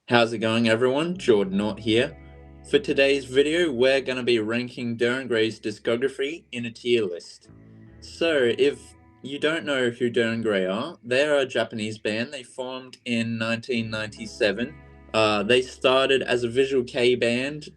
How's it going, everyone? Jordan here. For today's video, we're going to be ranking Dir En Grey's discography in a tier list. So, if you don't know who Dir En Grey are, they're a Japanese band. They formed in 1997. They started as a visual kei band,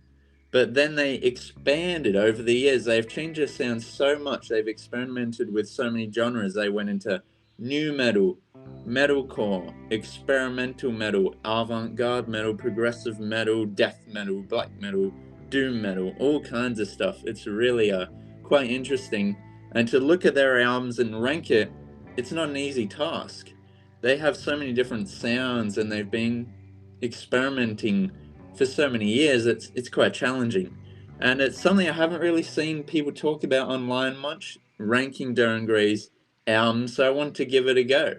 but then they expanded over the years. They've changed their sound so much. They've experimented with so many genres. They went into new metal, metalcore, experimental metal, avant-garde metal, progressive metal, death metal, black metal, doom metal, all kinds of stuff. It's really quite interesting. And to look at their albums and rank it, it's not an easy task. They have so many different sounds and they've been experimenting for so many years. It's quite challenging. And it's something I haven't really seen people talk about online much, ranking Dir En Grey's albums, so I want to give it a go.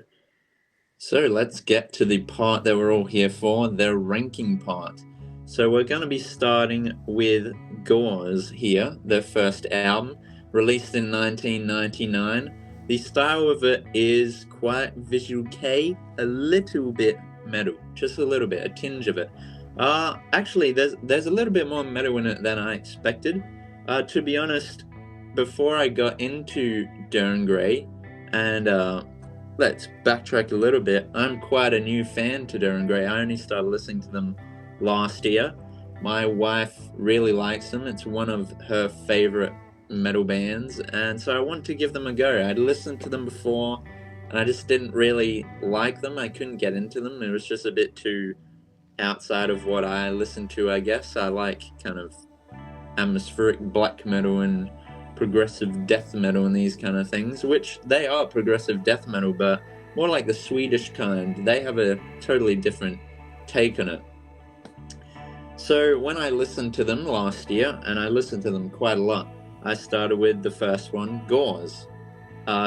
So let's get to the part that we're all here for, the ranking part. So we're going to be starting with Gauze here, their first album, released in 1999. The style of it is quite visual kei, a little bit metal, just a little bit, a tinge of it. Actually, there's a little bit more metal in it than I expected. To be honest, before I got into Dir En Grey, and let's backtrack a little bit, I'm quite a new fan to Dir En Grey. I only started listening to them last year. My wife really likes them. It's one of her favorite metal bands, and so I wanted to give them a go. I'd listened to them before, and I just didn't really like them. I couldn't get into them. It was just a bit too outside of what I listen to, I guess. I like kind of atmospheric black metal and progressive death metal and these kind of things, which they are progressive death metal, but more like the Swedish kind. They have a totally different take on it. So when I listened to them last year, and I listened to them quite a lot, I started with the first one, Gauze.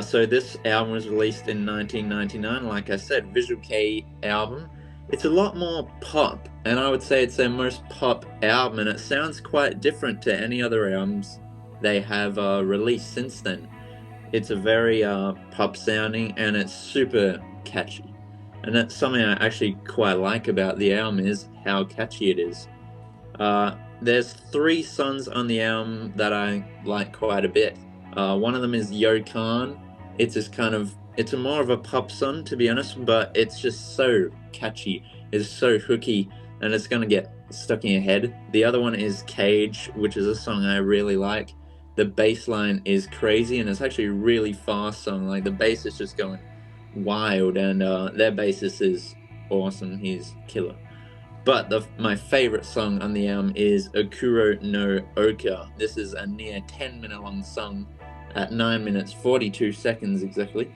So this album was released in 1999, like I said, visual kei album. It's a lot more pop, and I would say it's their most pop album, and it sounds quite different to any other albums they have released since then. It's a very pop sounding, and it's super catchy. And that's something I actually quite like about the album, is how catchy it is. There's 3 songs on the album that I like quite a bit. One of them is Yo Khan. It's just kind of, it's more of a pop song, to be honest, but it's just so catchy. It's so hooky, and it's gonna get stuck in your head. The other one is Cage, which is a song I really like. The bass line is crazy, and it's actually a really fast song. Like, the bass is just going wild, and their bassist is awesome. He's killer. But my favorite song on the album is Okuro no Oka. This is a near 10-minute long song at 9 minutes 42 seconds exactly,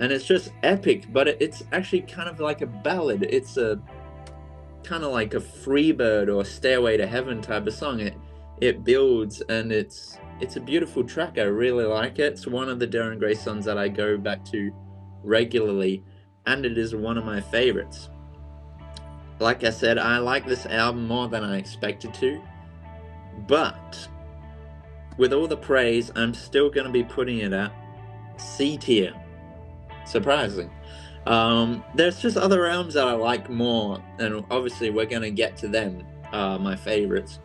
and it's just epic. But it's actually kind of like a ballad. It's a kind of like a Freebird or Stairway to Heaven type of song. It builds, and it's a beautiful track. I really like it. It's one of the Dir En Grey songs that I go back to regularly, and it is one of my favorites. Like I said, I like this album more than I expected to, but with all the praise, I'm still going to be putting it at C tier. Surprising. There's just other albums that I like more, and obviously we're going to get to them, my favorites.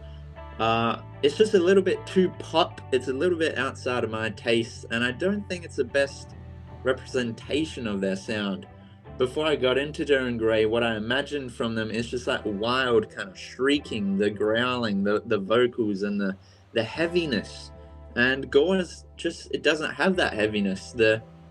It's just a little bit too pop. It's a little bit outside of my taste, and I don't think it's the best representation of their sound. Before I got into Dir En Grey, what I imagined from them is just that wild kind of shrieking, the growling, the vocals, and the heaviness. And Gauze just, it doesn't have that heaviness.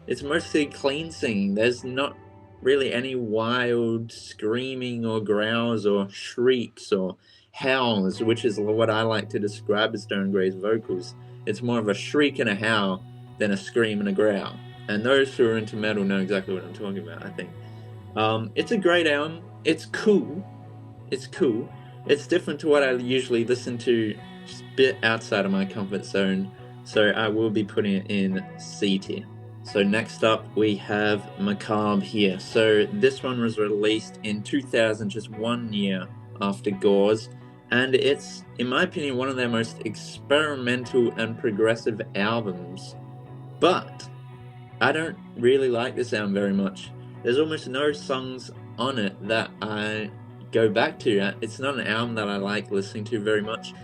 It's mostly clean singing. There's not really any wild screaming or growls or shrieks or howls, which is what I like to describe as Dir En Grey's vocals. It's more of a shriek and a howl than a scream and a growl. And those who are into metal know exactly what I'm talking about, I think. It's a great album. It's cool. It's cool. It's different to what I usually listen to, just a bit outside of my comfort zone. So I will be putting it in C tier. So next up we have Macabre here. So this one was released in 2000, just 1 year after Gauze. And it's, in my opinion, one of their most experimental and progressive albums. But I don't really like this album very much. There's almost no songs on it that I go back to. It's not an album that I like listening to very much.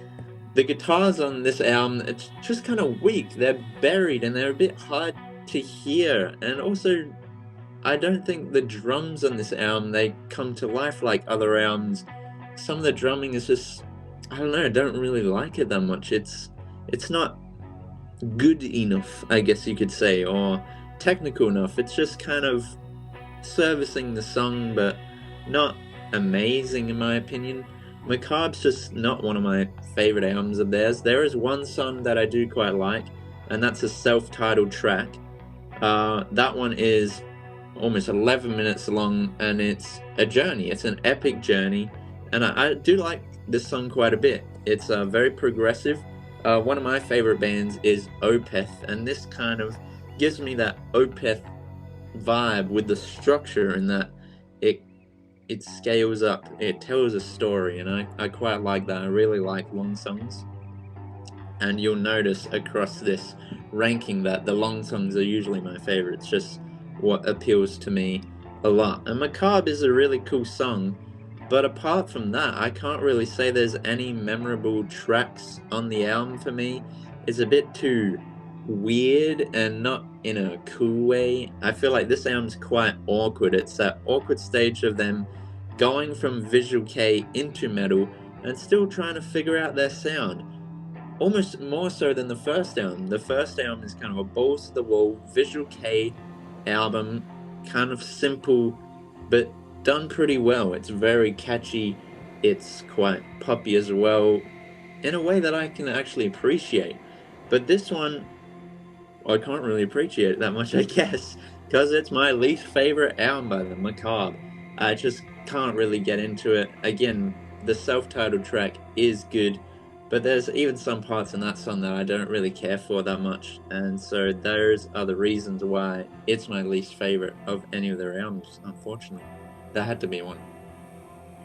The guitars on this album, it's just kind of weak. They're buried and they're a bit hard to hear. And also, I don't think the drums on this album, they come to life like other albums. Some of the drumming is just, I don't know, I don't really like it that much. It's not good enough, I guess you could say, or technical enough. It's just kind of servicing the song, but not amazing in my opinion. Macabre's just not one of my favorite albums of theirs. There is one song that I do quite like, and that's a self-titled track. That one is almost 11 minutes long, and it's a journey. It's an epic journey, and I do like this song quite a bit. It's very progressive. One of my favorite bands is Opeth, and this kind of gives me that Opeth vibe with the structure, and that it scales up, it tells a story, and I quite like that. I really like long songs, and you'll notice across this ranking that the long songs are usually my favorite. It's just what appeals to me a lot. And Macabre is a really cool song, but apart from that, I can't really say there's any memorable tracks on the album for me. It's a bit too weird, and not in a cool way. I feel like this album's quite awkward. It's that awkward stage of them going from Visual K into metal and still trying to figure out their sound. Almost more so than the first album. The first album is kind of a balls to the wall Visual K album, kind of simple but done pretty well. It's very catchy, it's quite poppy as well, in a way that I can actually appreciate. But this one, I can't really appreciate it that much, I guess, because it's my least favorite album by them, Macabre. I just can't really get into it. Again, the self-titled track is good, but there's even some parts in that song that I don't really care for that much, and so those are the reasons why it's my least favorite of any of their albums, unfortunately. That had to be one.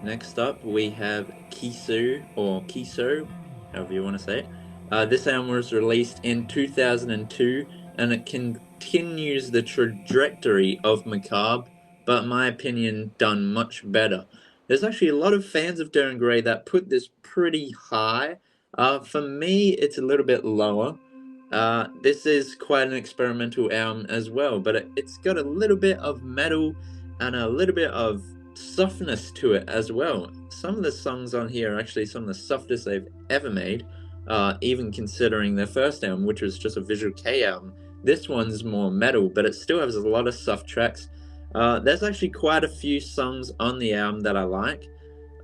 Next up, we have Kisou, or Kisou, however you want to say it. This album was released in 2002, and it continues the trajectory of Macabre, but in my opinion, done much better. There's actually a lot of fans of Dir En Grey that put this pretty high. For me, it's a little bit lower. This is quite an experimental album as well, but it's got a little bit of metal and a little bit of softness to it as well. Some of the songs on here are actually some of the softest they've ever made, even considering their first album, which was just a Visual K album. This one's more metal, but it still has a lot of soft tracks. There's actually quite a few songs on the album that I like.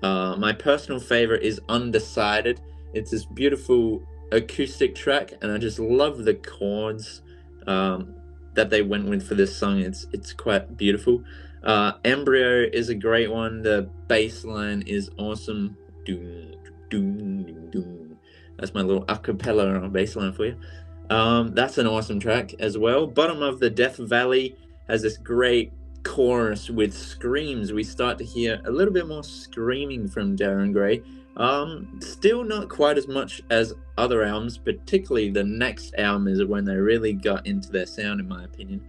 My personal favorite is Undecided. It's this beautiful acoustic track, and I just love the chords that they went with for this song. It's quite beautiful. Embryo is a great one. The bass line is awesome. Doom, doom, doom, doom. That's my little acapella bass line for you. That's an awesome track as well. Bottom of the Death Valley has this great chorus with screams. We start to hear a little bit more screaming from Dir En Grey. Still not quite as much as other albums, particularly the next album is when they really got into their sound, in my opinion.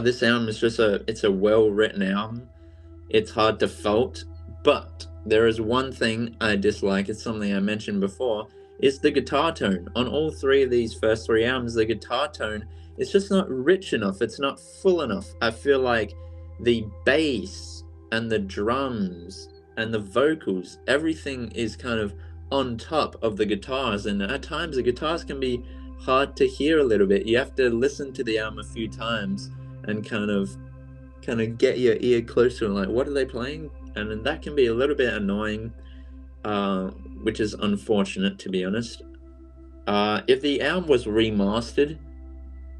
This album is just it's a well-written album. It's hard to fault, but there is one thing I dislike. It's something I mentioned before, is the guitar tone. On all three of these first three albums, the guitar tone is just not rich enough. It's not full enough. I feel like the bass and the drums and the vocals, everything is kind of on top of the guitars, and at times the guitars can be hard to hear a little bit. You have to listen to the album a few times and kind of get your ear closer and like, what are they playing? And that can be a little bit annoying, which is unfortunate, to be honest. If the album was remastered,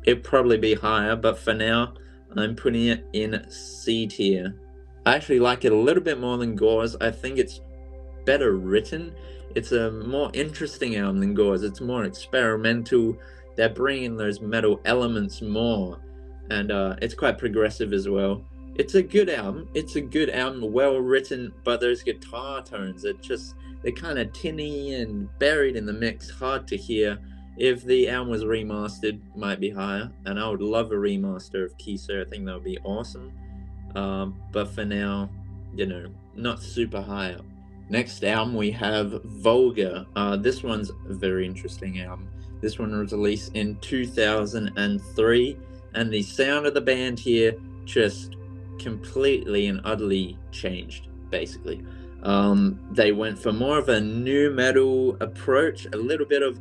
it'd probably be higher, but for now I'm putting it in C tier. I actually like it a little bit more than Gauze. I think it's better written. It's a more interesting album than Gauze. It's more experimental. They're bringing those metal elements more, and it's quite progressive as well. It's a good album. It's a good album, well written, but those guitar tones, they're kind of tinny and buried in the mix, hard to hear. If the album was remastered, it might be higher, and I would love a remaster of Kisou. I think that would be awesome. But for now, not super high up. Next album we have Vulgar. This one's a very interesting album. This one was released in 2003, and the sound of the band here just completely and utterly changed, basically. They went for more of a nu metal approach, a little bit of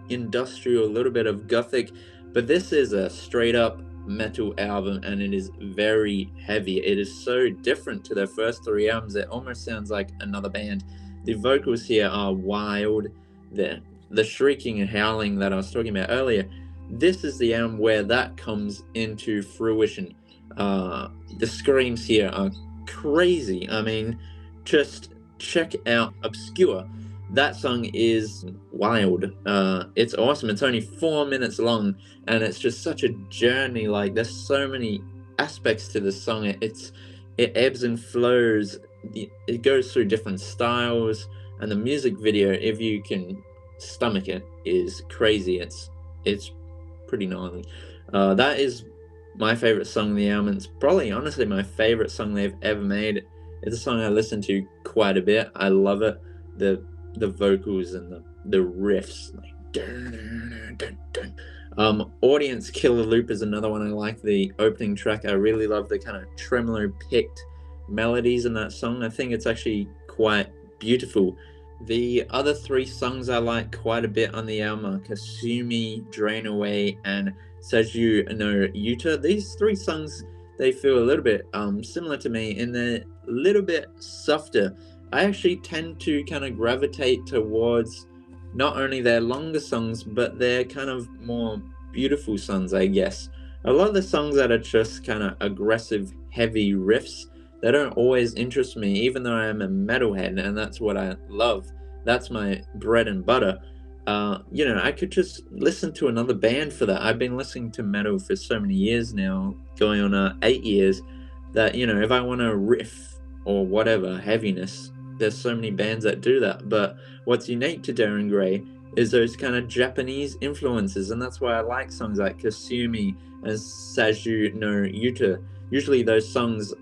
industrial, a little bit of gothic, but this is a straight up metal album, and it is very heavy. It is so different to their first 3 albums. It almost sounds like another band. The vocals here are wild. The shrieking and howling that I was talking about earlier, this is the album where that comes into fruition. The screams here are crazy. I mean, just check out Obscure. That song is wild. It's awesome. It's only 4 minutes long, and it's just such a journey. Like, there's so many aspects to this song. It ebbs and flows. It goes through different styles, and the music video, if you can stomach it, is crazy. It's pretty gnarly. That is my favorite song in the album. It's probably, honestly, my favorite song they've ever made. It's a song I listen to quite a bit. I love it. The vocals and the riffs, like dun, dun, dun, dun. Audience Killer Loop is another one I like. The opening track, I really love the kind of tremolo picked melodies in that song. I think it's actually quite beautiful. The other 3 songs I like quite a bit on the album are Kasumi, Drain Away, and Seju no Yuta. These 3 songs, they feel a little bit similar to me, and they're a little bit softer. I actually tend to kind of gravitate towards not only their longer songs, but their kind of more beautiful songs, I guess. A lot of the songs that are just kind of aggressive, heavy riffs, they don't always interest me, even though I am a metalhead, and that's what I love. That's my bread and butter. I could just listen to another band for that. I've been listening to metal for so many years now, going on 8 years, that, if I want a riff or whatever, heaviness, there's so many bands that do that. But what's unique to Dir En Grey is those kind of Japanese influences, and that's why I like songs like Kasumi and Seju no Yuta. Usually those songs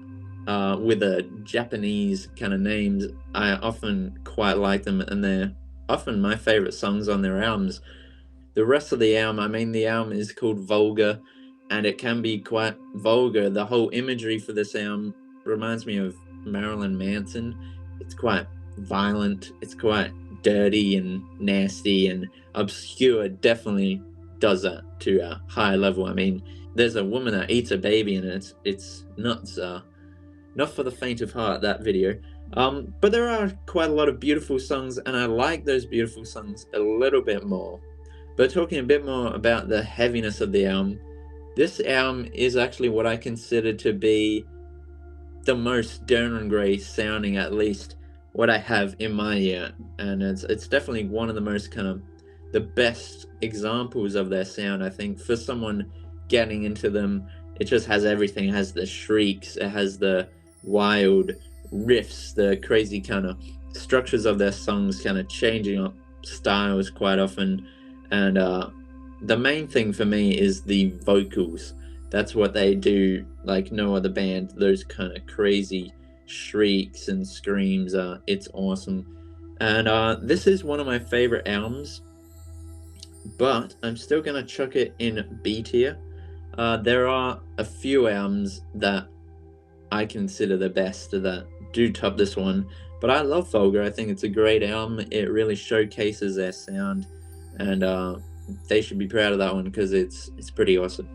with a Japanese kind of names, I often quite like them, and they're often my favorite songs on their albums. The rest of the album, the album is called Vulgar, and it can be quite vulgar. The whole imagery for this album reminds me of Marilyn Manson. It's quite violent, it's quite dirty and nasty, and Obscure definitely does that to a high level. There's a woman that eats a baby, and it's nuts. Not for the faint of heart, that video. But there are quite a lot of beautiful songs, and I like those beautiful songs a little bit more. But talking a bit more about the heaviness of the album, this album is actually what I consider to be the most Dir En Grey sounding, at least what I have in my ear, and it's definitely one of the most kind of the best examples of their sound, I think, for someone getting into them. It just has everything. It has the shrieks, it has the wild riffs, the crazy kind of structures of their songs, kind of changing up styles quite often, and the main thing for me is the vocals. That's what they do like no other band. Those kind of crazy shrieks and screams. It's awesome. And this is one of my favorite albums, but I'm still gonna chuck it in B tier. There are a few albums that I consider the best that do top this one, but I love Vulgar. I think it's a great album. It really showcases their sound, and they should be proud of that one because it's pretty awesome.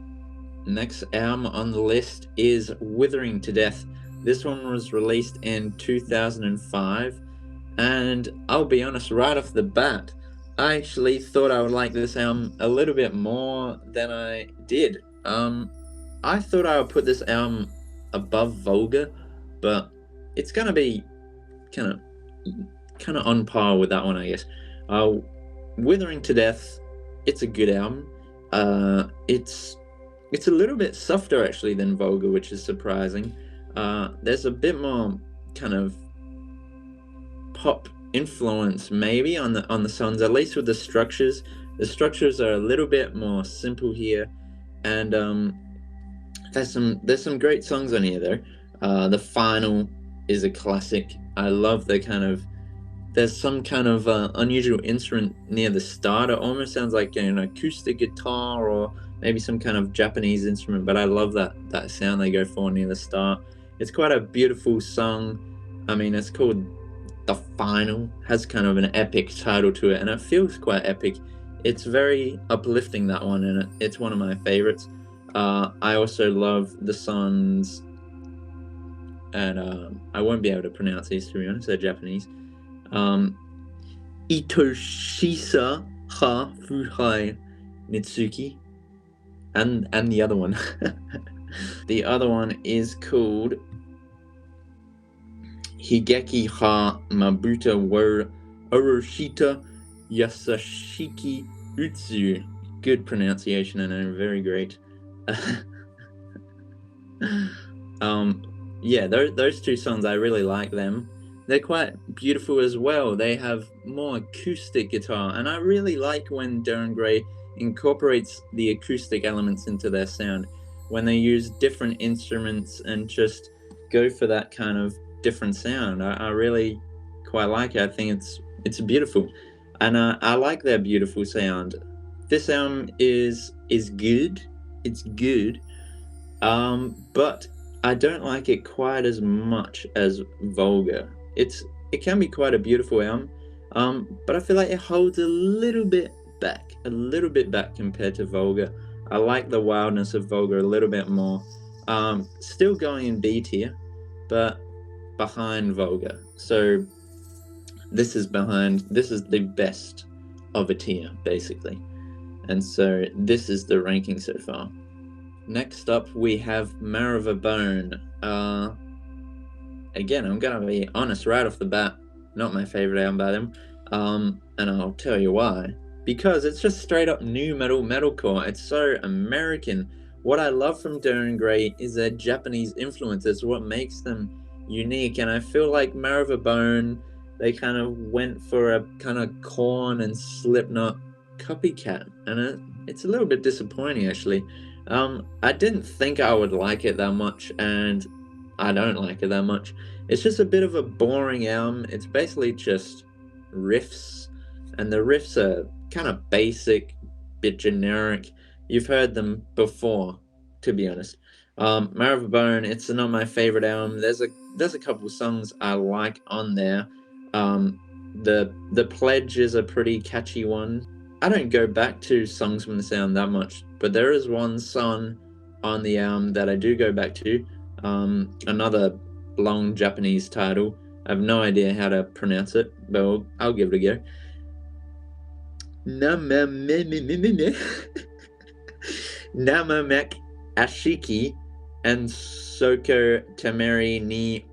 Next album on the list is Withering to Death. This one was released in 2005, and I'll be honest, right off the bat, I actually thought I would like this album a little bit more than I did. I thought I would put this album above Vulgar, but it's gonna be kind of on par with that one, I guess. Withering to Death, it's a good album. It's a little bit softer actually than Vulgar, which is surprising. There's a bit more kind of pop influence maybe on the songs, at least with the structures. The structures are a little bit more simple here, and there's some great songs on here though. The Final, is a classic. I love the kind of, there's some kind of unusual instrument near the start. It almost sounds like an acoustic guitar or maybe some kind of Japanese instrument, but I love that sound they go for near the start. It's quite a beautiful song. I mean, it's called The Final, has kind of an epic title to it, and it feels quite epic. It's very uplifting, that one, and it's one of my favorites. I also love the songs, and I won't be able to pronounce these, to be honest, they're Japanese. Itoshisa ha Fuhai Mitsuki, and the other one. The other one is called Higeki ha Mabuta wo Oroshita Yasashiki Utsu. Good pronunciation, and I'm very great. Yeah, those two songs, I really like them. They're quite beautiful as well. They have more acoustic guitar, and I really like when Dir En Grey incorporates the acoustic elements into their sound, when they use different instruments and just go for that kind of different sound. I really quite like it. I think it's beautiful, and I like their beautiful sound. This album is good. It's good, but I don't like it quite as much as Vulgar. It can be quite a beautiful album, but I feel like it holds a little bit back compared to Vulgar. I like the wildness of Vulgar a little bit more. Still going in B tier, but behind Vulgar. So this is the best of a tier, basically. And so this is the ranking so far. Next up, we have Marrow of a Bone. Again, I'm gonna be honest right off the bat, not my favorite album by them, and I'll tell you why. Because it's just straight up new metalcore. It's so American. What I love from Dir En Grey is their Japanese influence. It's what makes them unique, and I feel like Marrow of a Bone, they kind of went for a kind of Korn and Slipknot copycat, and it's a little bit disappointing, actually. I didn't think I would like it that much, and I don't like it that much. It's just a bit of a boring album. It's basically just riffs, and the riffs are kind of basic, bit generic. You've heard them before, to be honest. Marrow of a Bone, it's not my favorite album. There's a couple songs I like on there. The Pledge is a pretty catchy one. I don't go back to songs from this album that much, but there is one song on the album that I do go back to. Another long Japanese title. I have no idea how to pronounce it, but I'll give it a go. Namamek Ashiki and Soko Tameri ni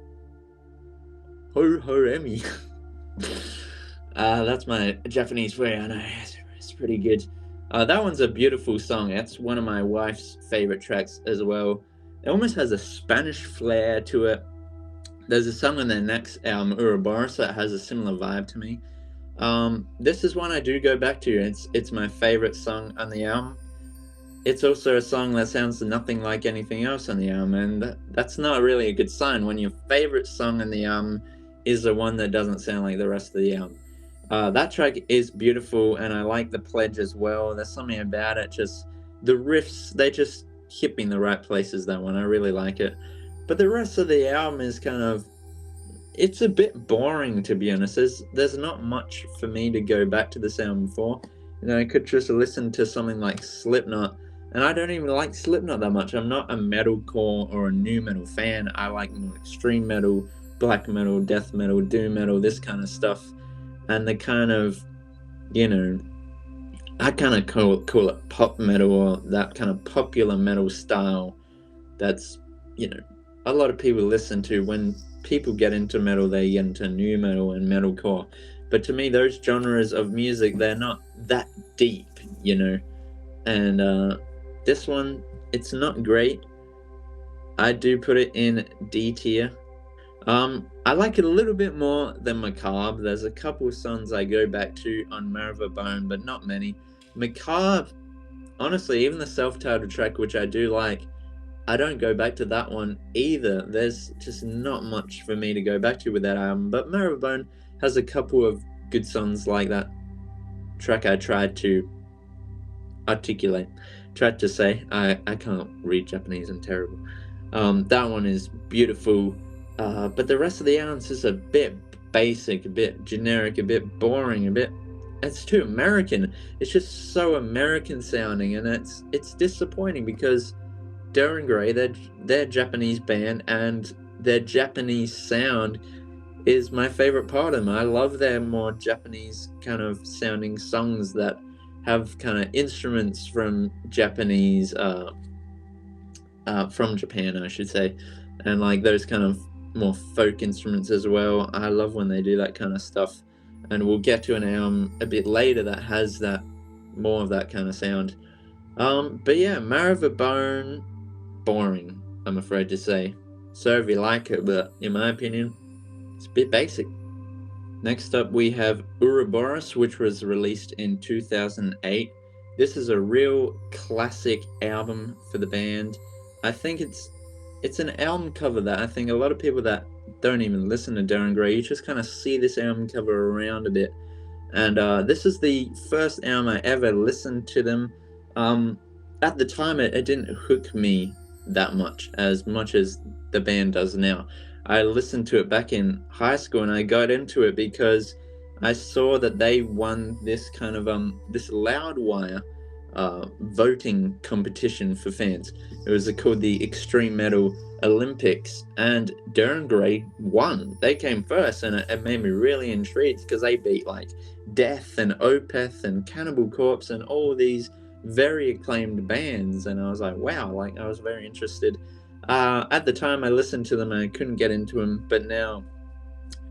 Horemi. That's my Japanese way. I know it's pretty good. That one's a beautiful song. That's one of my wife's favorite tracks as well. It almost has a Spanish flair to it. There's a song on their next album, Uroboros, that has a similar vibe to me. This is one I do go back to. It's my favorite song on the album. It's also a song that sounds nothing like anything else on the album, and that's not really a good sign when your favorite song on the album is the one that doesn't sound like the rest of the album. That track is beautiful, and I like The Pledge as well. There's something about it, just the riffs, they just hit me in the right places, that one. I really like it. But the rest of the album is kind of, it's a bit boring, to be honest. There's not much for me to go back to this album for. I could just listen to something like Slipknot, and I don't even like Slipknot that much. I'm not a metalcore or a new metal fan. I like more extreme metal, black metal, death metal, doom metal, this kind of stuff. And the kind of, I kind of call it pop metal, or that kind of popular metal style that's, a lot of people listen to. When people get into metal, they get into new metal and metalcore. But to me, those genres of music, they're not that deep, And this one, it's not great. I do put it in D tier. I like it a little bit more than Macabre. There's a couple of songs I go back to on Marrow of a Bone, but not many. Macabre, honestly, even the self-titled track, which I do like, I don't go back to that one either. There's just not much for me to go back to with that album. But Marrow has a couple of good songs like that track I tried to say. I can't read Japanese, I'm terrible. That one is beautiful. But the rest of the album is a bit basic, a bit generic, a bit boring, it's too American. It's just so American sounding, and it's disappointing because Dir En Grey, they're Japanese band, and their Japanese sound is my favorite part of them. I love their more Japanese kind of sounding songs that have kind of instruments from Japanese, from Japan, I should say, and like those kind of more folk instruments as well. I love when they do that kind of stuff, and we'll get to an album a bit later that has that more of that kind of sound. But yeah, Marrow, boring, I'm afraid to say. So if you like it, but in my opinion, it's a bit basic. Next up, we have Uroboros, which was released in 2008. This is a real classic album for the band. I think it's an album cover that I think a lot of people that don't even listen to Dir En Grey, you just kind of see this album cover around a bit. And this is the first album I ever listened to them. At the time, it didn't hook me that much as the band does now. I listened to it back in high school, and I got into it because I saw that they won this kind of this Loudwire voting competition for fans. It was called the Extreme Metal Olympics, and Dir En Grey won. They came first, and it made me really intrigued because they beat like Death and Opeth and Cannibal Corpse and all these very acclaimed bands, and I was like, wow, like I was very interested. At the time I listened to them and I couldn't get into them, but now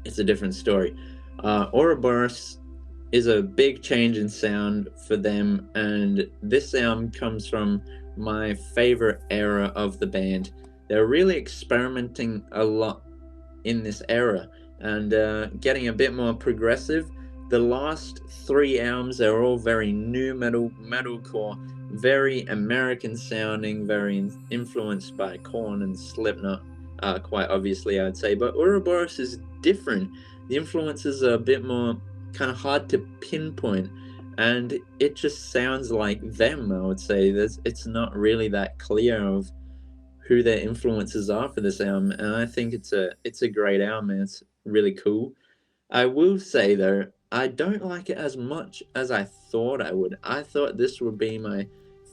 it's a different story. Uroboros is a big change in sound for them, and this album comes from my favorite era of the band. They're really experimenting a lot in this era and getting a bit more progressive. The last 3 albums are all very new metalcore, very American sounding, very influenced by Korn and Slipknot, quite obviously I'd say. But Uroboros is different. The influences are a bit more kind of hard to pinpoint, and it just sounds like them, I would say. It's not really that clear of who their influences are for this album, and I think it's a great album, and it's really cool. I will say though, I don't like it as much as I thought I would. I thought this would be my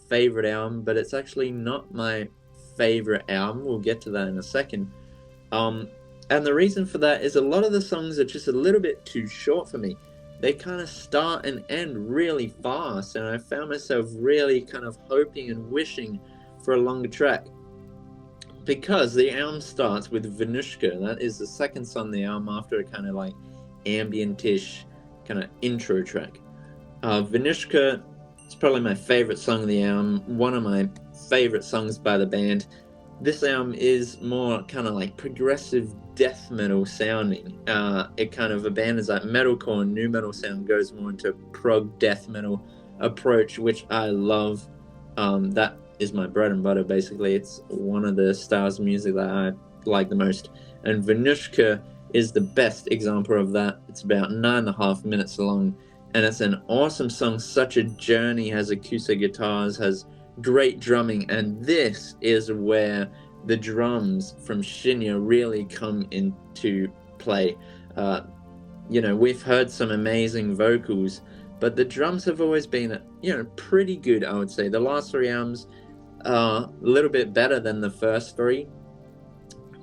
favorite album, but it's actually not my favorite album. We'll get to that in a second. And the reason for that is a lot of the songs are just a little bit too short for me. They kind of start and end really fast, and I found myself really kind of hoping and wishing for a longer track. Because the album starts with Venushka. That is the second song on the album after a kind of like ambient-ish kind of intro track. Venushka is probably my favorite song of the album, one of my favorite songs by the band. This album is more kind of like progressive death metal sounding. It kind of abandons that metalcore and new metal sound, goes more into prog death metal approach, which I love. That is my bread and butter, basically. It's one of the styles of music that I like the most. And Venushka is the best example of that. It's about 9.5 minutes long, and it's an awesome song, such a journey, has acoustic guitars, has great drumming, and this is where the drums from Shinya really come into play. We've heard some amazing vocals, but the drums have always been, pretty good, I would say. The last 3 albums are a little bit better than the first 3,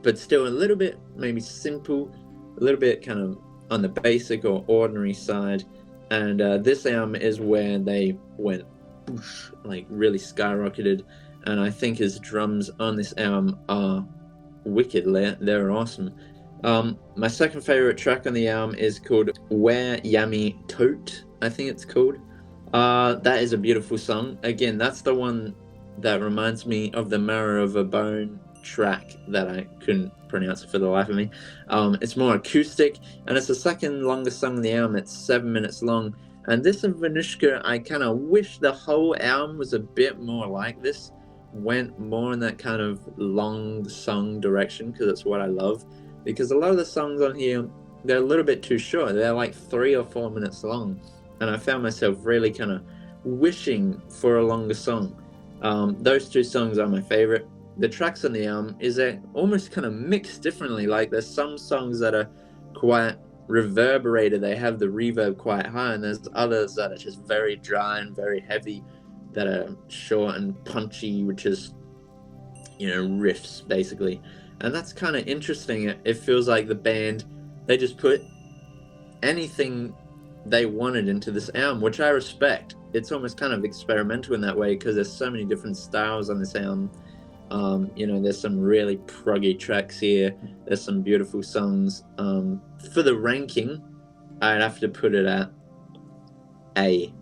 but still a little bit maybe simple, a little bit kind of on the basic or ordinary side. And this album is where they went whoosh, like really skyrocketed. And I think his drums on this album are wicked. They're awesome. My second favorite track on the album is called Where Yami Tote, I think it's called. That is a beautiful song. Again, that's the one that reminds me of the Marrow of a Bone track that I couldn't pronounce it for the life of me. It's more acoustic, and it's the second longest song on the album. It's 7 minutes long. And this and Venushka, I kind of wish the whole album was a bit more like this, went more in that kind of long song direction, because it's what I love. Because a lot of the songs on here, they're a little bit too short. They're like 3 or 4 minutes long, and I found myself really kind of wishing for a longer song. Those 2 songs are my favorite. The tracks on the album is almost kind of mixed differently. Like there's some songs that are quite reverberated, they have the reverb quite high, and there's others that are just very dry and very heavy, that are short and punchy, which is, you know, riffs basically. And that's kind of interesting. It feels like the band, they just put anything they wanted into this album, which I respect. It's almost kind of experimental in that way, because there's so many different styles on this album. You know, there's some really proggy tracks here. There's some beautiful songs. For the ranking, I'd have to put it at A.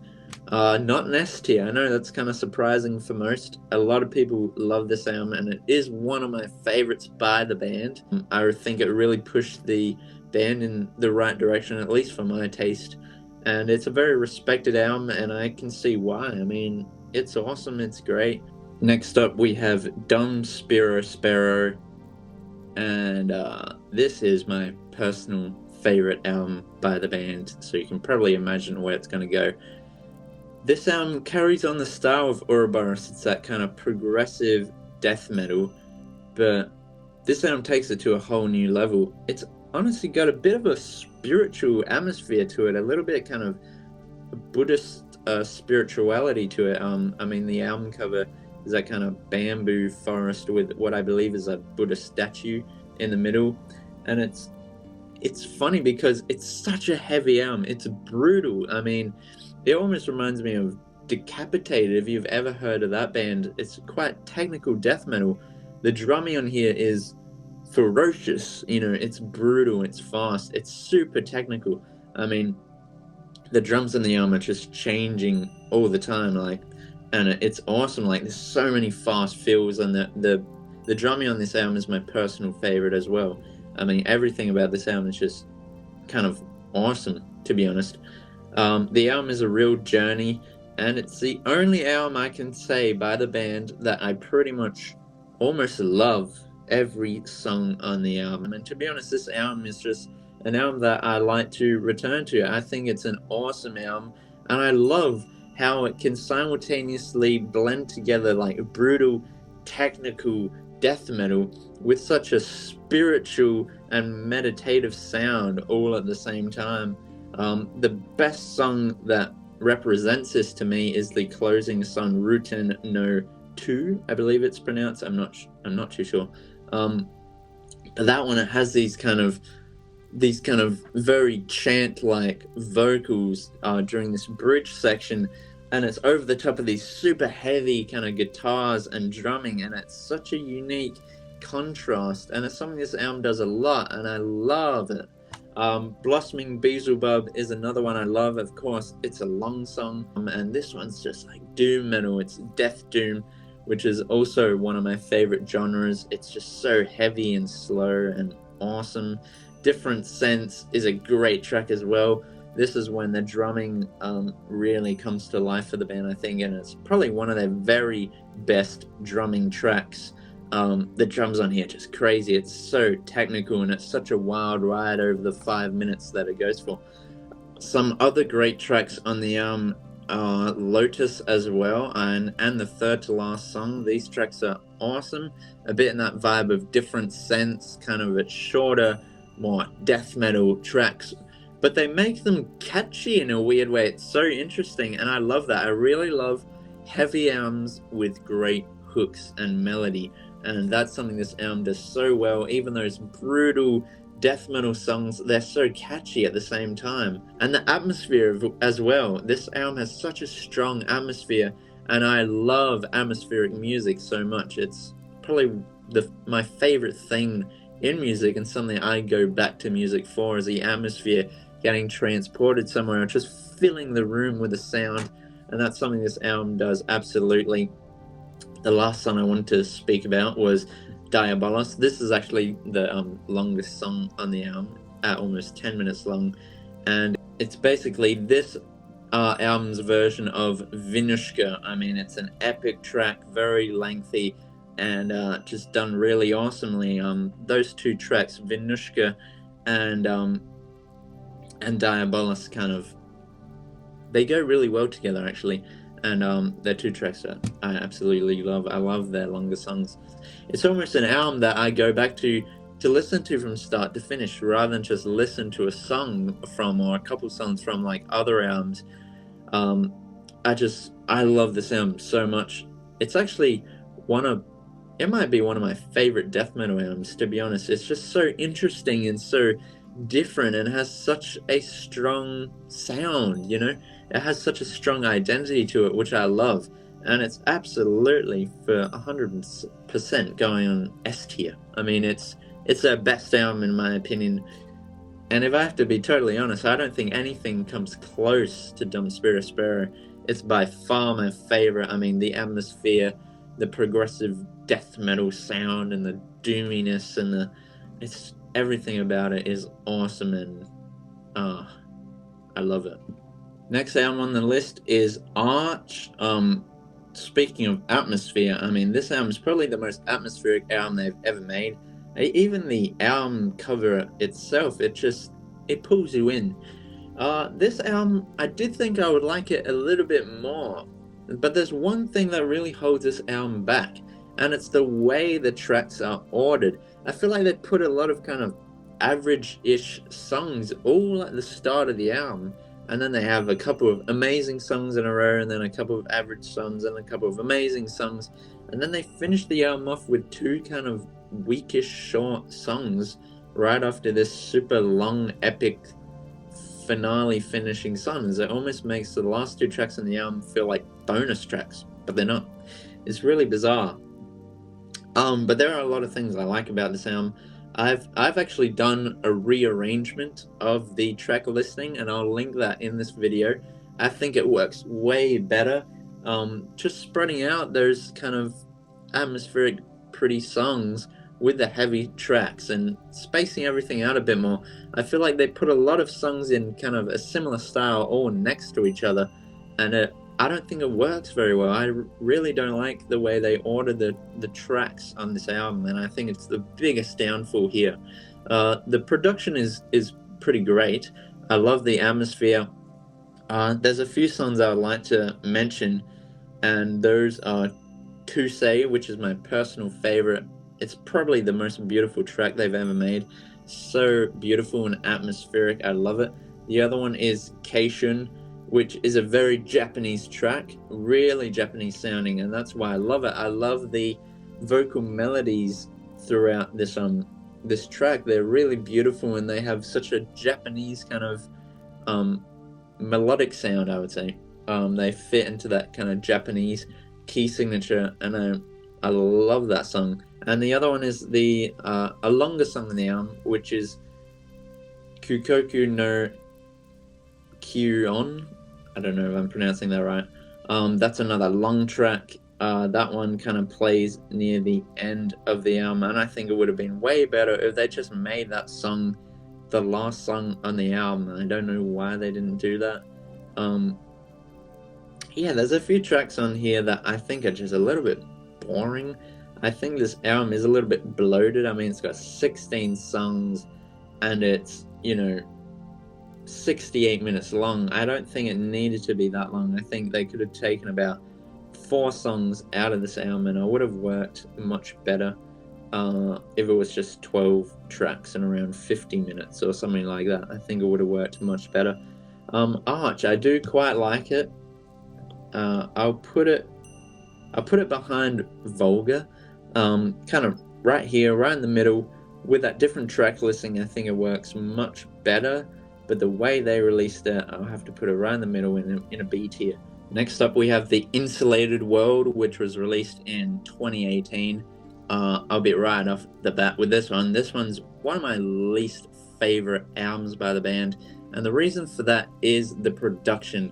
Not an S tier. I know that's kind of surprising for most. A lot of people love this album, and it is one of my favorites by the band. I think it really pushed the band in the right direction, at least for my taste. And it's a very respected album, and I can see why. I mean, it's awesome. It's great. Next up, we have Dum Spiro Spero, and this is my personal favorite album by the band, so you can probably imagine where it's going to go. This album carries on the style of Uroboros. It's that kind of progressive death metal, but this album takes it to a whole new level. It's honestly got a bit of a spiritual atmosphere to it, a little bit kind of Buddhist spirituality to it. I mean, the album cover is that kind of bamboo forest with what I believe is a Buddha statue in the middle. And it's funny because it's such a heavy album. It's brutal. I mean, it almost reminds me of Decapitated, if you've ever heard of that band. It's quite technical death metal. The drumming on here is ferocious. You know, it's brutal, it's fast, it's super technical. I mean, the drums in the album are just changing all the time, like, and it's awesome. Like, there's so many fast fills, and the drumming on this album is my personal favorite as well. I mean, everything about this album is just kind of awesome, to be honest. The album is a real journey, and it's the only album I can say by the band that I pretty much almost love every song on the album. And to be honest, this album is just an album that I like to return to. I think it's an awesome album, and I love how it can simultaneously blend together like brutal, technical death metal with such a spiritual and meditative sound all at the same time. The best song that represents this to me is the closing song, Routen No 2, I believe it's pronounced. I'm not too sure. But that one, it has these kind of very chant-like vocals during this bridge section, and it's over the top of these super heavy kind of guitars and drumming, and it's such a unique contrast, and it's something this album does a lot, and I love it. Blossoming Beelzebub is another one I love. Of course, it's a long song, and this one's just like doom metal. It's death doom, which is also one of my favorite genres. It's just so heavy and slow and awesome. Different Sense is a great track as well. This is when the drumming really comes to life for the band, I think, and it's probably one of their very best drumming tracks. The drums on here are just crazy. It's so technical, and it's such a wild ride over the 5 minutes that it goes for. Some other great tracks on the album are Lotus as well, and the third to last song. These tracks are awesome, a bit in that vibe of Different Sense, kind of a shorter, more death metal tracks, but they make them catchy in a weird way. It's so interesting, and I love that. I really love heavy albums with great hooks and melody, and that's something this album does so well. Even those brutal death metal songs, they're so catchy at the same time. And the atmosphere as well. This album has such a strong atmosphere, and I love atmospheric music so much. It's probably my favorite thing in music, and something I go back to music for, is the atmosphere, getting transported somewhere, just filling the room with the sound, and that's something this album does absolutely. The last song I wanted to speak about was Diabolos. This is actually the longest song on the album, at almost 10 minutes long, and it's basically this album's version of Vinushka. I mean, it's an epic track, very lengthy, and just done really awesomely. Those two tracks, Vinushka and Diabolus, kind of, they go really well together, actually. And they're two tracks that I absolutely love. I love their longer songs. It's almost an album that I go back to listen to from start to finish, rather than just listen to a song from, or a couple songs from, like other albums. I love this album so much. It's actually it might be one of my favorite death metal albums, to be honest. It's just so interesting and so different, and has such a strong sound, you know? It has such a strong identity to it, which I love. And it's absolutely, for 100%, going on S tier. I mean, it's their best album in my opinion. And if I have to be totally honest, I don't think anything comes close to Dum Spiro Spero. It's by far my favorite. I mean, the atmosphere, the progressive death metal sound, and the doominess, and it's everything about it is awesome, and I love it. Next album on the list is Arche. Speaking of atmosphere, I mean, this album is probably the most atmospheric album they've ever made. Even the album cover itself, it pulls you in. This album, I did think I would like it a little bit more, but there's one thing that really holds this album back, and it's the way the tracks are ordered. I feel like they put a lot of kind of average-ish songs all at the start of the album, and then they have a couple of amazing songs in a row, and then a couple of average songs, and a couple of amazing songs, and then they finish the album off with two kind of weakish short songs right after this super long epic finale finishing songs. It almost makes the last two tracks in the album feel like bonus tracks, but they're not. It's really bizarre. But there are a lot of things I like about this album. I've actually done a rearrangement of the track listing, and I'll link that in this video. I think it works way better. Just spreading out those kind of atmospheric, pretty songs with the heavy tracks and spacing everything out a bit more. I feel like they put a lot of songs in kind of a similar style all next to each other, and I don't think it works very well. I really don't like the way they order the tracks on this album, and I think it's the biggest downfall here. The production is pretty great. I love the atmosphere. There's a few songs I would like to mention, and those are Kisou, which is my personal favorite. It's probably the most beautiful track they've ever made. So beautiful and atmospheric. I love it. The other one is Kisou, which is a very Japanese track, really Japanese sounding, and that's why I love it. I love the vocal melodies throughout this track. They're really beautiful, and they have such a Japanese kind of melodic sound, I would say. They fit into that kind of Japanese key signature, and I love that song. And the other one is a longer song in the album, which is Kukoku no Kyon. I don't know if I'm pronouncing that right. That's another long track. That one kind of plays near the end of the album, and I think it would have been way better if they just made that song the last song on the album. I don't know why they didn't do that. Yeah, there's a few tracks on here that I think are just a little bit boring. I think this album is a little bit bloated. I mean, it's got 16 songs, and it's, 68 minutes long. I don't think it needed to be that long. I think they could have taken about 4 songs out of this album, and it would have worked much better if it was just 12 tracks and around 50 minutes or something like that. I think it would have worked much better. Arche, I do quite like it. I'll put it behind Vulgar, kind of right here, right in the middle. With that different track listing, I think it works much better, but the way they released it, I'll have to put it right in the middle in a B tier. Next up, we have the Insulated World, which was released in 2018. I'll be right off the bat with this one. This one's one of my least favorite albums by the band, and the reason for that is the production.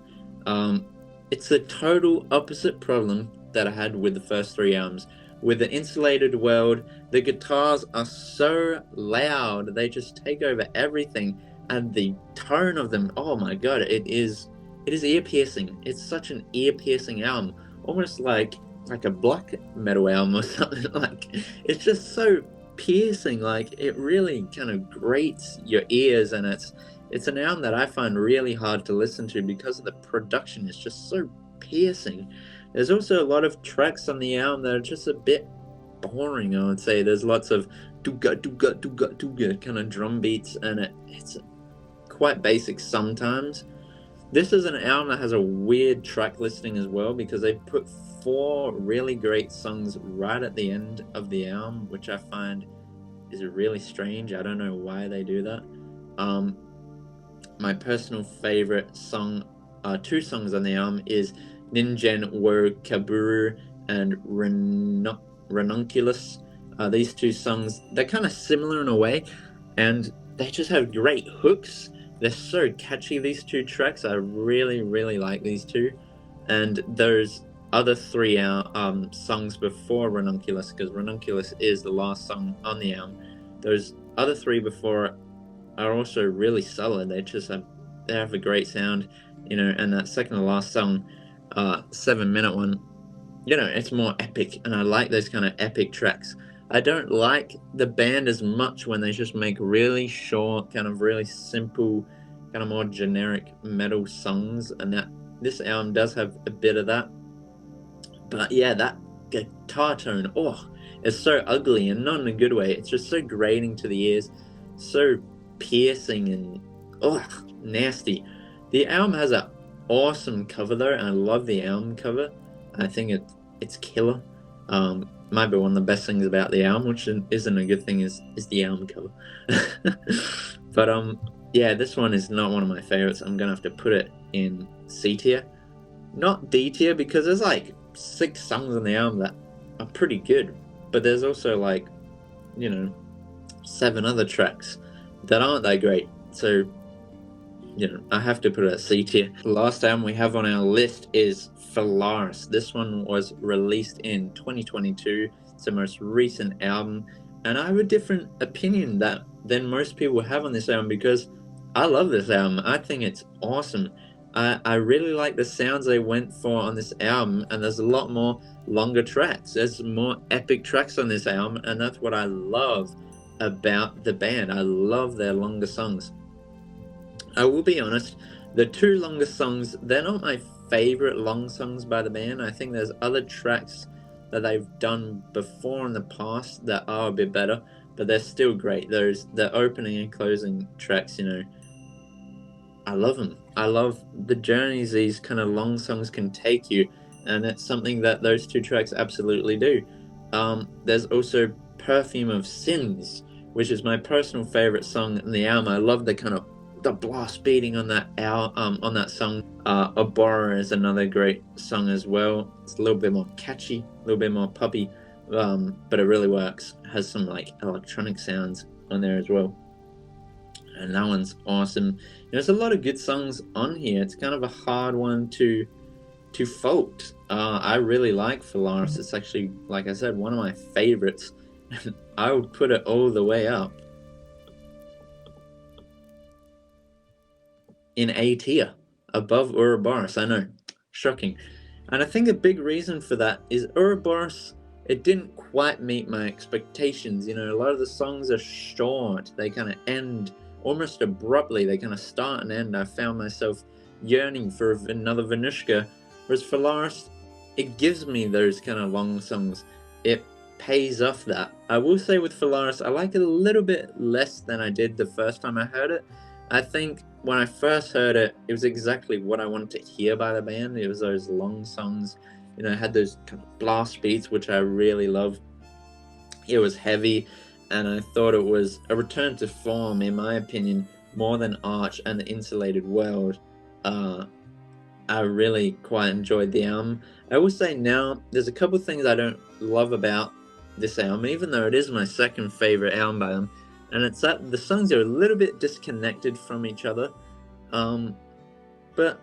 It's the total opposite problem that I had with the first 3 albums. With the Insulated World, the guitars are so loud, they just take over everything, and the tone of them, oh my god, it is it is ear-piercing. It's such an ear-piercing album, almost like a black metal album or something. Like, it's just so piercing. Like, it really kind of grates your ears, and it's an album that I find really hard to listen to because of the production. It's just so piercing. There's also a lot of tracks on the album that are just a bit boring, I would say. There's lots of dooga dooga dooga dooga kind of drum beats, and it's quite basic sometimes. This is an album that has a weird track listing as well, because they put 4 really great songs right at the end of the album, which I find is really strange. I don't know why they do that. My personal favorite song, 2 songs on the album, is Ningen wo Kaburu and Ranunculus. These 2 songs, they're kind of similar in a way, and they just have great hooks. They're so catchy, these 2 tracks. I really, really like these 2. And those other 3 songs before Ranunculus, because Ranunculus is the last song on the album, those other 3 before are also really solid. They have a great sound, you know. And that second to last song, 7-minute one, you know, it's more epic, and I like those kind of epic tracks. I don't like the band as much when they just make really short, kind of really simple, kind of more generic metal songs, and that this album does have a bit of that. But yeah, that guitar tone, it's so ugly, and not in a good way. It's just so grating to the ears, so piercing, and nasty. The album has an awesome cover though, and I love the album cover. I think it's killer. Might be one of the best things about the album, which isn't a good thing, is the album cover. But yeah, this one is not one of my favorites. I'm gonna have to put it in C tier, not D tier, because there's like 6 songs on the album that are pretty good, but there's also like, you know, 7 other tracks that aren't that great. So, you know, I have to put it at C tier. The last album we have on our list is Phalaris. This one was released in 2022. It's the most recent album, and I have a different opinion than most people have on this album, because I love this album. I think it's awesome. I really like the sounds they went for on this album, and there's a lot more longer tracks. There's more epic tracks on this album, and that's what I love about the band. I love their longer songs. I will be honest, the 2 longest songs, they're not my favorite long songs by the band. I think there's other tracks that they've done before in the past that are a bit better, but they're still great. There's the opening and closing tracks, you know, I love them. I love the journeys these kind of long songs can take you, and it's something that those 2 tracks absolutely do. There's also Perfume of Sins, which is my personal favorite song in the album. I love the blast beating on that song. Uroboros is another great song as well. It's a little bit more catchy, a little bit more poppy, but it really works. It has some like electronic sounds on there as well, and that one's awesome. There's a lot of good songs on here. It's kind of a hard one to fault. I really like Phalaris. It's actually, like I said, one of my favorites. I would put it all the way up in A tier, above Uroboros. I know, shocking. And I think a big reason for that is Uroboros, it didn't quite meet my expectations. You know, a lot of the songs are short. They kind of end almost abruptly. They kind of start and end. I found myself yearning for another Venushka, whereas Phalaris, it gives me those kind of long songs. It pays off that. I will say with Phalaris, I like it a little bit less than I did the first time I heard it. I think when I first heard it, it was exactly what I wanted to hear by the band. It was those long songs, you know, it had those kind of blast beats, which I really love. It was heavy, and I thought it was a return to form, in my opinion, more than Arche and the Insulated World. I really quite enjoyed the album. I will say now, there's a couple things I don't love about this album, even though it is my second favorite album by them, and it's that the songs are a little bit disconnected from each other. But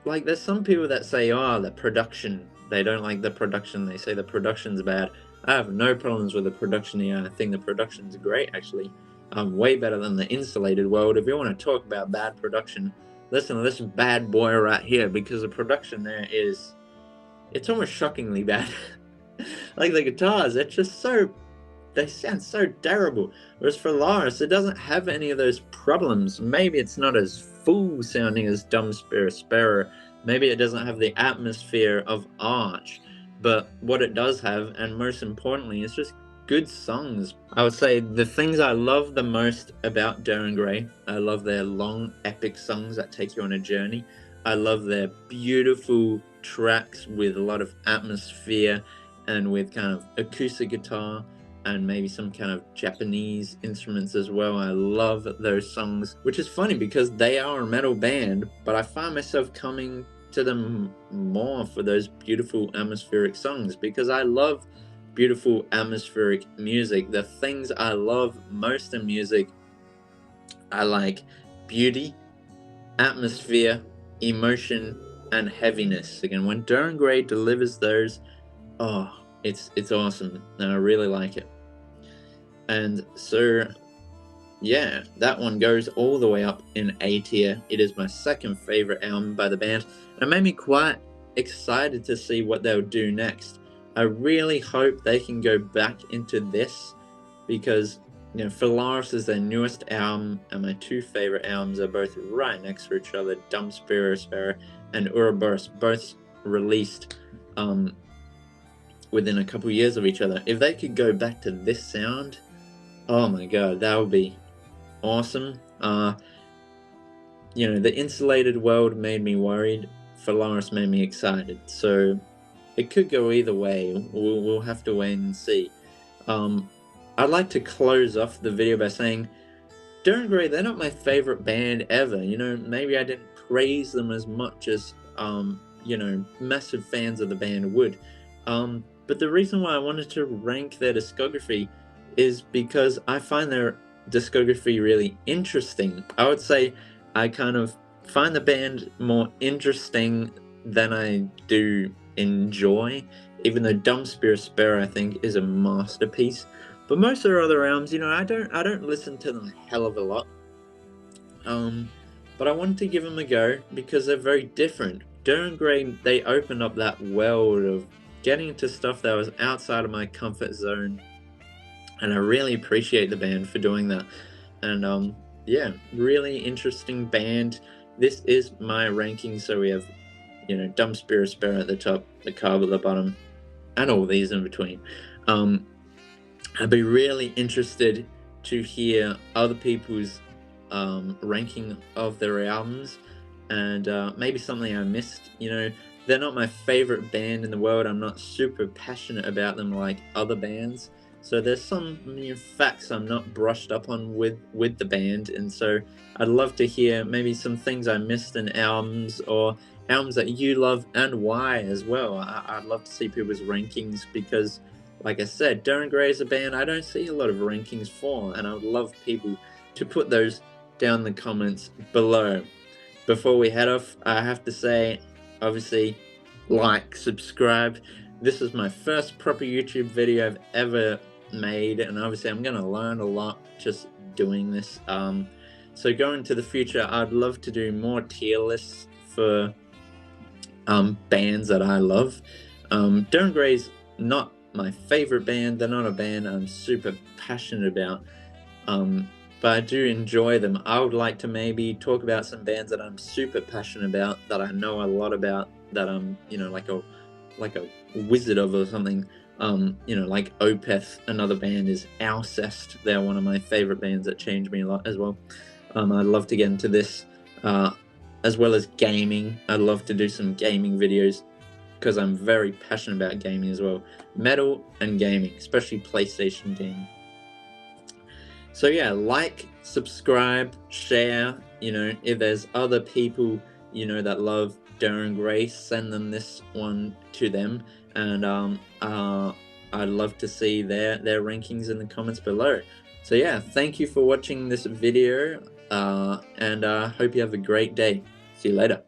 like, there's some people that say, the production, they don't like the production, they say the production's bad. I have no problems with the production here. I think the production's great, actually. Way better than the Insulated World. If you want to talk about bad production, listen to this bad boy right here, because the production there is, it's almost shockingly bad. Like the guitars, it's just so, they sound so terrible. Whereas Phalaris, it doesn't have any of those problems. Maybe it's not as full sounding as Dum Spiro Spero. Maybe it doesn't have the atmosphere of Arche. But what it does have, and most importantly, is just good songs. I would say the things I love the most about Dir En Grey, I love their long, epic songs that take you on a journey. I love their beautiful tracks with a lot of atmosphere and with kind of acoustic guitar and maybe some kind of Japanese instruments as well. I love those songs, which is funny because they are a metal band, but I find myself coming to them more for those beautiful atmospheric songs, because I love beautiful atmospheric music. The things I love most in music are like beauty, atmosphere, emotion, and heaviness. Again, when Dir En Grey delivers those, oh, it's awesome, and I really like it. And so, yeah, that one goes all the way up in A tier. It is my second favorite album by the band, and it made me quite excited to see what they'll do next. I really hope they can go back into this, because, you know, Phalaris is their newest album, and my two favorite albums are both right next to each other, Dum Spiro Spero and Uroboros, both released within a couple years of each other. If they could go back to this sound, oh my god, that would be awesome. You know, the Insulated World made me worried, Phalaris made me excited, so it could go either way. We'll have to wait and see. I'd like to close off the video by saying, Dir En Grey, they're not my favorite band ever. You know, maybe I didn't praise them as much as, you know, massive fans of the band would. But the reason why I wanted to rank their discography is because I find their discography really interesting. I would say I kind of find the band more interesting than I do enjoy, even though Dum Spiro Spero, I think, is a masterpiece. But most of their other albums, you know, I don't listen to them a hell of a lot. But I wanted to give them a go because they're very different. Dir En Grey, they opened up that world of getting into stuff that was outside of my comfort zone, and I really appreciate the band for doing that. And yeah, really interesting band. This is my ranking, so we have, you know, Dum Spiro Spero at the top, Macabre at the bottom, and all these in between. I'd be really interested to hear other people's ranking of their albums, and maybe something I missed. You know, they're not my favorite band in the world. I'm not super passionate about them like other bands. So there's some, you know, facts I'm not brushed up on with the band, and so I'd love to hear maybe some things I missed in albums, or albums that you love and why as well. I'd love to see people's rankings, because, like I said, Dir En Grey is a band I don't see a lot of rankings for, and I would love people to put those down in the comments below. Before we head off, I have to say, obviously, like, subscribe. This is my first proper YouTube video I've ever made, and obviously I'm going to learn a lot just doing this. So going into the future, I'd love to do more tier lists for bands that I love. Dir En Grey's not my favorite band. They're not a band I'm super passionate about, but I do enjoy them. I would like to maybe talk about some bands that I'm super passionate about, that I know a lot about, that I'm, you know, like a wizard of or something. You know, like Opeth, another band, is Alcest. They're one of my favorite bands that changed me a lot as well. I'd love to get into this, as well as gaming. I'd love to do some gaming videos, because I'm very passionate about gaming as well. Metal and gaming, especially PlayStation gaming. So yeah, like, subscribe, share. You know, if there's other people, you know, that love Dir En Grey, send them this one to them, and I'd love to see their rankings in the comments below. So yeah, thank you for watching this video, and hope you have a great day. See you later.